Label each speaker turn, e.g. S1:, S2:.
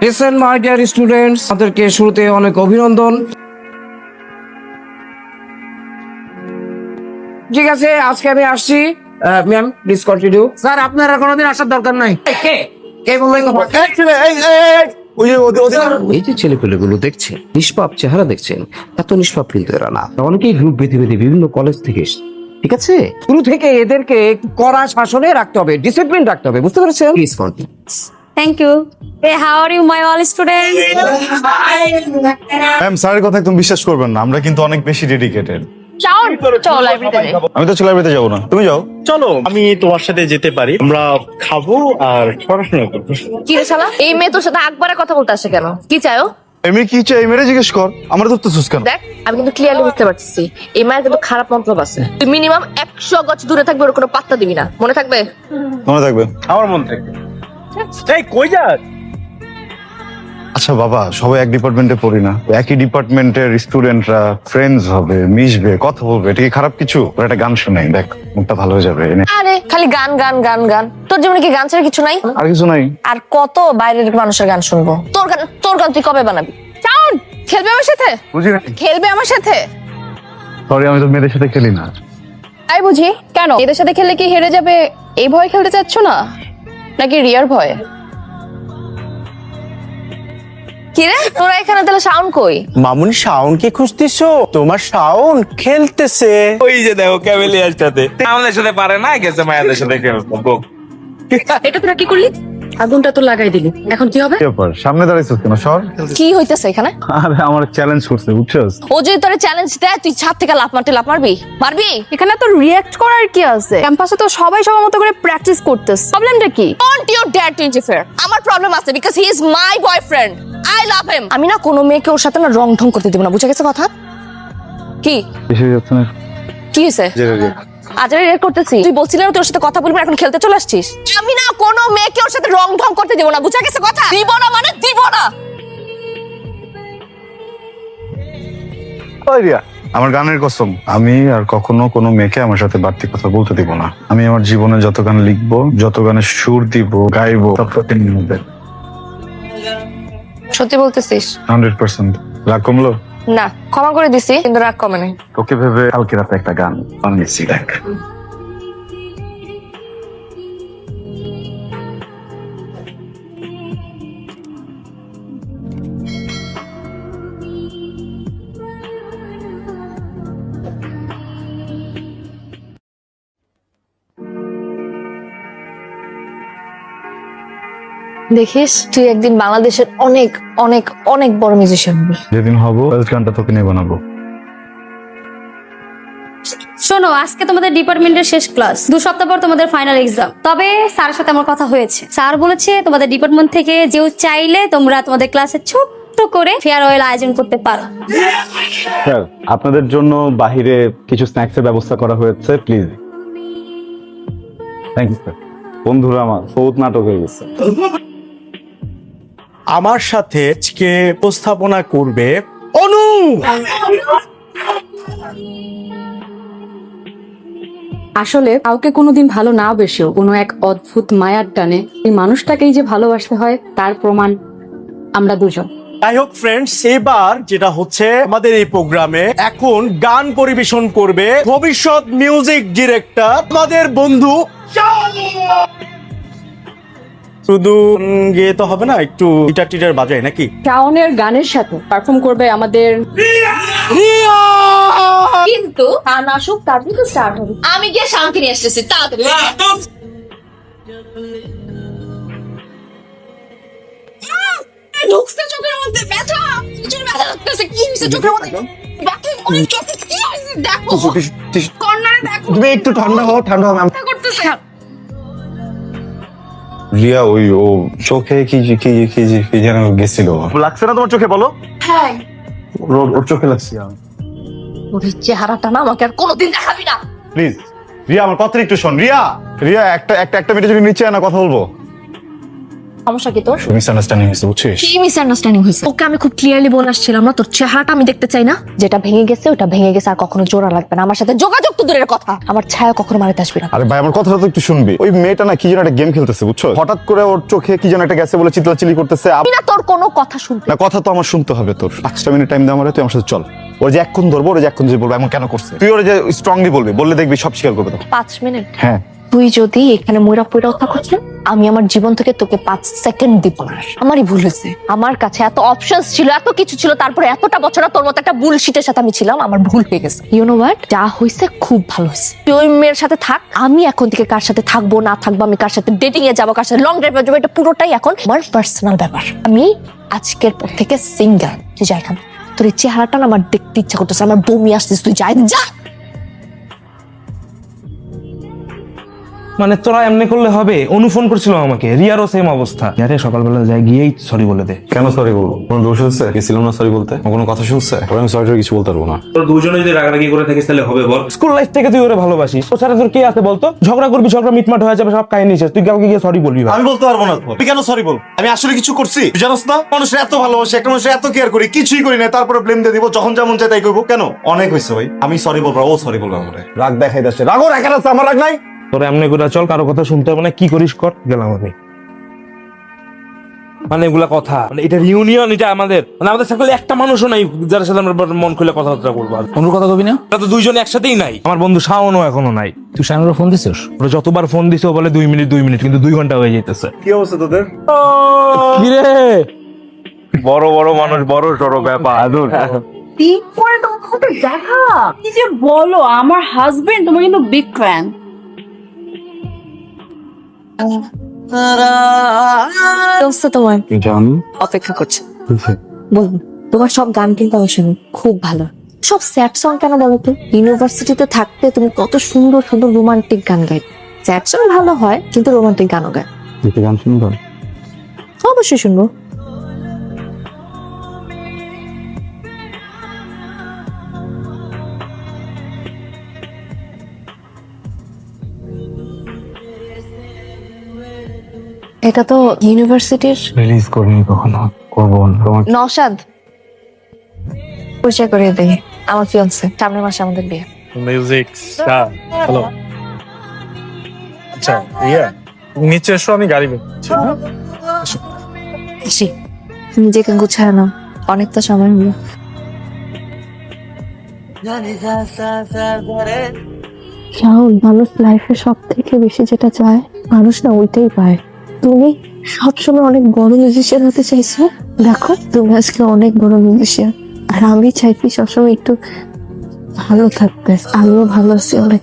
S1: Listen my dear students, আপনাদেরকে শুরুতে অনেক অভিনন্দন। ঠিক আছে, আজকে আমি আসছি। Ma'am please continue.
S2: স্যার আপনার আর কোনোদিন আসার দরকার নাই।
S1: কে কে বললেন? এই যে ছেলেপেলেগুলো দেখছেন, নিষ্পাপ চেহারা দেখছেন, এত নিষ্পাপ কিন্তু এরা না। অনেকেই গ্রুপ বেঁধে বেঁধে বিভিন্ন কলেজ থেকে এসছে। ঠিক আছে, শুরু থেকে এদেরকে একটু কড়া শাসনে রাখতে হবে, ডিসিপ্লিন রাখতে হবে, বুঝতে পেরেছেন? Please continue.
S3: Thank you. Hey, how are you, my all students?
S4: Ma'am, স্যারের কথা একদম বিশ্বাস করবেন না, আমরা কিন্তু অনেক বেশি ডেডিকেটেড।
S3: চল লাইব্রেরিতে যাই।
S4: আমি তো লাইব্রেরিতে যাবো না, তুমি যাও।
S5: চলো আমি তোমার সাথে যেতে পারি, আমরা খাবো আর পড়াশোনা করবো।
S3: কি রে শালা, এই মেয়ে তোর সাথে একবারে কথা বলতে আসে কেন? কি চাও?
S4: এমনি কি চাই মেরে জিজ্ঞেস কর, আমার তো সুস কেন?
S3: দেখ, আমি কিন্তু ক্লিয়ারলি বুঝতে পারছি এই মায়ের কিন্তু খারাপ মতলব আছে। তুই মিনিমাম 100 গজ দূরে থাকবে, ওর কোনো পাত্তা দিবি না, মনে থাকবে?
S4: মনে থাকবে।
S5: আমার মন থেকে এই কই যাস?
S4: আচ্ছা বাবা, সবাই এক ডিপার্টমেন্টে পড়ি না, একই ডিপার্টমেন্টের স্টুডেন্টরা ফ্রেন্ডস হবে, মিশবে, কথা বলবে, এটা কি খারাপ কিছু? ওর একটা গান শোনাই, দেখ মুখটা ভালো হয়ে যাবে। এনে
S3: আরে খালি গান গান গান গান, তোর জীবনে কি গান ছাড়া কিছু নাই?
S4: আর কিছু নাই।
S3: আর কত বাইরের মানুষের গান শুনবো? তোর গান তুই কবে বানাবি? চাউন খেলবে আমার সাথে?
S4: বুঝি না,
S3: খেলবে আমার সাথে?
S4: সরি আমি তো মেয়েদের সাথে খেলি না।
S6: তাই বুঝি। কেন এদের সাথে খেললে কি হেরে যাবে এই ভয় খেলতে চাচ্ছ না, নাকি রিয়ার ভয়?
S3: কি রে তোরা এখানে তাহলে সাউন্ড কই?
S5: মামুনি শাওন কে খুঁজতেছো? তোমার শাওন খেলতেছে ওই যে দেখো ক্যাভেলিয়ার সাথে।
S2: আমাদের সাথে পারে না, গেছে মায়াদের সাথে খেলবো।
S6: এটা তোরা কি করলি? আগুনটা তো লাগাই দিলি, এখন কি হবে?
S4: কি ব্যাপার, সামনে দাঁড়াইছিস কেন? সর।
S3: কি হইতেছে এখানে?
S4: আরে আমার চ্যালেঞ্জ করছে, বুঝছস?
S3: ও যদি তোরে চ্যালেঞ্জ দেয়, তুই ছাদ থেকে লাফ মারবি?
S6: এখানে তো রিঅ্যাক্ট করার কি আছে? ক্যাম্পাসে তো সবাই সবার মতো করে প্র্যাকটিস করতেছে, প্রবলেমটা কি?
S3: Don't you dare to interfere. আমার প্রবলেম আছে because he is my boyfriend, I love him. আমি না কোনো মেয়েকে ওর সাথে না রং ঢং করতে দেব না, বুঝা গেছে কথা? কি
S4: এসে যাচ্ছে না।
S3: কি হয়েছে? আজারে রেড করতেছি? তুই বলছিলি না তোর সাথে কথা বলবি, এখন খেলতে চলে আসছিস? আমি না কোনো মেয়েকে ওর সাথে রং ঢং করতে দেব না, বুঝা গেছে কথা? দিব না মানে দিব না।
S4: ওই রিয়া, আমার গানের কসম, আমি আর কখনো কোনো মেয়েকে আমার সাথে বাড়তি কথা বলতে দিব না। আমি আমার জীবনে যত গান লিখবো, যত গানে সুর দিব, গাইবো, সব প্রতিদিনের মধ্যে।
S3: সত্যি বলতেছিস?
S4: 100%। রাগ কমলো?
S3: না, ক্ষমা করে দিছি, কিন্তু রাগ কমে নাই।
S4: তোকে ভেবে কালকে রাতে একটা গান বানিয়েছি, দেখ।
S3: দেখিস তুই একদিন বাংলাদেশের অনেক অনেক অনেক বড় মিউজিশিয়ান হবি।
S4: যেদিন হবো গানটা তোকে নিয়ে বানাবো।
S7: শোনো, আজকে তোমাদের ডিপার্টমেন্টের শেষ ক্লাস, 2 সপ্তাহ পর তোমাদের ফাইনাল এক্সাম। তবে স্যারের সাথে আমার কথা হয়েছে, স্যার বলেছে তোমাদের ডিপার্টমেন্ট থেকে যেও চাইলে তোমরা তোমাদের ক্লাসে ছোট্ট করে ফেয়ারওয়েল আয়োজন করতে পারো।
S4: স্যার, আপনাদের জন্য বাহিরে কিছু স্ন্যাক্সের ব্যবস্থা করা হয়েছে, প্লিজ। Thank you sir. বন্ধুরা আমার বহুত নাটক হয়ে গেছে।
S5: আমার সাথে আজকে উপস্থাপনা করবে অনু।
S6: আসলে কাউকে কোনোদিন ভালো না বেসেও কোনো এক অদ্ভুত মায়ার টানে এই মানুষটাকেই যে ভালোবাসতে হয় তার প্রমাণ আমরা দুজন।
S5: যাই হোক ফ্রেন্ডস, এবার যেটা হচ্ছে আমাদের এই প্রোগ্রামে এখন গান পরিবেশন করবে ভবিষ্যৎ মিউজিক ডিরেক্টর আমাদের বন্ধু। শুধু গিয়ে তো হবে না, একটু গিটার টিটার বাজায় নাকি?
S6: শাওনের গানের সাথে পারফর্ম করবে আমাদের,
S3: কিন্তু
S6: গান আসুক তারপরে তো স্টার্ট হবে।
S3: আমি গিয়ে শান্তি নিয়ে আসতেছি, তাড়াতাড়ি। ঢুকছে চোখের মধ্যে ব্যথা, প্রচুর ব্যথা লাগতেছে। কি হয়েছে চোখের মধ্যে? ব্যথা অনেক চোখে কি হয়েছে দেখো, কর্নারে দেখো।
S4: তুমি একটু ঠান্ডা হও, ঠান্ডা হও।
S3: ব্যথা করতেছে।
S4: রিয়া, ওই ও চোখে কি যেন গেছিল। লাগছে না তোমার চোখে? বলো।
S3: হ্যাঁ,
S4: ওর চোখে লাগছে।
S3: ওর চেহারাটা না আমাকে আর কোনোদিন দেখাবি না।
S4: প্লিজ রিয়া, আমার কথা একটু শোন। রিয়া, রিয়া, একটা মিনিট যদি নিচে না কথা বলবো।
S3: সমস্যা কি তোর?
S4: মিসআন্ডারস্ট্যান্ডিং হয়েছে বুঝছিস?
S3: কি মিসআন্ডারস্ট্যান্ডিং হয়েছে? ওকে আমি খুব ক্লিয়ারলি বলে আসছিলাম না, তোর চেহারাটা আমি দেখতে চাই না। যেটা ভেঙে গেছে ওটা ভেঙে গেছে, আর কখনো জোড়া লাগবে না। আমার সাথে যোগাযোগ তো দূরের কথা, আমার ছায়া কখনো মারিতে আসবে না।
S4: আরে ভাই আমার কথাটা তো একটু শুনবি। ওই মেয়েটা না কি যেন একটা গেম খেলতেছে বুঝছো, হঠাৎ করে ওর চোখে কি যেন একটা গেছে বলে চিল্লাচিল্লি করতেছে।
S3: আমি না তোর কোনো কথা শুনতে।
S4: না কথা তো আমার শুনতে হবে তোর। 5টা মিনিট টাইম দে আমারে, তুই আমার সাথে চল। ওর যে এক্ষুন ধরবো, ওর যে এক্ষুন যে বলবো এমন কেন করছে, তুই ওর যে স্ট্রংলি বলবি, বললে দেখবি সব স্বীকার করবে তখন।
S3: 5 মিনিট?
S4: হ্যাঁ
S3: তুই যদি এখানে ময়রা পয়রাও থাকছ না, আমি আমার জীবন থেকে তোকে 5 সেকেন্ড দিব না। আমারই ভুল হয়েছে, আমার কাছে এত অপশনস ছিল, এত কিছু ছিল, তারপরে এতটা বছর তোর মতো একটা বুলশিটের সাথে আমি ছিলাম। আমার ভুল হয়ে গেছে। ইউ নো হোয়াট, যা হয়েছে খুব ভালো হয়েছে। তুই ওই মেয়ের সাথে থাক, আমি এখন থেকে কার সাথে থাকবো না থাকবো, আমি কার সাথে ডেটিং এ যাবো, কার সাথে লং ড্রাইভে যাবো, এটা পুরোটাই এখন আমার পার্সোনাল ব্যাপার। আমি আজকের পর থেকে সিঙ্গেল। তুই যা এখানে, তোর এই চেহারাটা না আমার দেখতে ইচ্ছা করতেছে, আমার বমি আসতেছে। তুই যাই যা।
S2: মানে তোরা এমনি করলে হবে? অনু ফোন করছিল আমাকে, রিয়ারও সেম অবস্থা। আরে সকালবেলা যাই গিয়েই সরি বলে দে।
S8: কেন সরি বলবো? কোনো দোষ হচ্ছে? গেছিলাম না সরি বলতে? কোনো কথা শুনছে? আমি সরি কিছু বলতে পারবো না।
S2: তোর দুজনে যদি রাগারাগি করে থাকিস তাহলে হবে বল? স্কুল লাইফ থেকে তুই ওরে ভালোবাসিস, ওর সাথে তোর কে আছে বলতো? ঝগড়া করবি, ঝগড়া মিটমাট হয়ে যাবে, সব কাহিনী শেষ। তুই কাউকে গিয়ে সরি বলবি?
S5: আমি বলতে পারবো না। তুই কেন সরি বল? আমি আসলে কিছু করছি? তুই জানোস না মানুষের এত ভালোবাসে, একটা মানুষের এত কেয়ার করি, কিছুই করি না, তারপরে ব্লেম দিয়ে দিব, যখন যেমন চাই তাই করবো। কেন? অনেক হয়েছে ভাই, আমি সরি বলবো, ও সরি বলবো। আমার রাগ দেখাই যাচ্ছে, রাগও রাখার আছে, আমার রাগ নাই।
S2: তোর এমনি করে চল, কারো কথা শুনতে হবে না, কি করিস কর, গেলাম আমি। মানে এগুলা কথা, মানে এটা রিউনিয়ন, এটা আমাদের, মানে আমাদের সকলে একটা মানুষও নাই যার সাথে আমরা মন খুলে কথাবার্তা বলবো।
S9: অনুর কথা কবি না?
S2: ওরা তো দুইজন একসাথেই নাই। আমার বন্ধু শাওনও এখনো নাই।
S9: তুই শানুর ফোন দিছিস?
S2: ওরা যতবার ফোন দিছে ও বলে 2 মিনিট, কিন্তু 2 ঘন্টা হয়ে যাইতেছে।
S5: কি অবস্থা তোদের?
S2: কিরে বড় বড় মানুষ, বড় সড়ো ব্যাপার।
S10: দিন পরে তোমার সাথে দেখা, কি যে বলো, আমার হাজবেন্ড তোমার কিন্তু বিগ ফ্যান।
S3: তোমার
S8: জানি
S3: অপেক্ষা করছে, বলবো। তোমার সব গান কিন্তু আমি শুনি, খুব ভালো। সব স্যাড সং কেন বলো তো? ইউনিভার্সিটিতে থাকতে তুমি কত সুন্দর সুন্দর রোমান্টিক গান গাই। স্যাড সং ভালো হয়, কিন্তু রোমান্টিক গানও গায়।
S8: গান শুনবো?
S3: অবশ্যই শুনবো। এটা তো ইউনিভার্সিটির।
S8: রিলিজ করিনি কখনো, করবো না। তোমার
S3: নওশাদ, পরিচয় করিয়ে দেই, আমার ফিয়ান্সে। সামনের মাসে আমাদের বিয়ে।
S5: Music star. হ্যালো। আচ্ছা রিয়া, নিচে এসো, আমি গাড়ি বেরোচ্ছি।
S3: আসি, নিজেকে গুছায় নাও, অনেক তো সময় হলো। রাহুল, মানুষ লাইফে সব থেকে বেশি যেটা চায়, মানুষ না ওইটাই পায়। তুমি সবসময় অনেক বড় মিউজিশিয়ান হতে চাইছো, দেখো তুমি আজকে অনেক বড় মিউজিশিয়ান। আর আমি চাইছি সবসময় একটু ভালো থাকতে। আমিও ভালো আছি অনেক।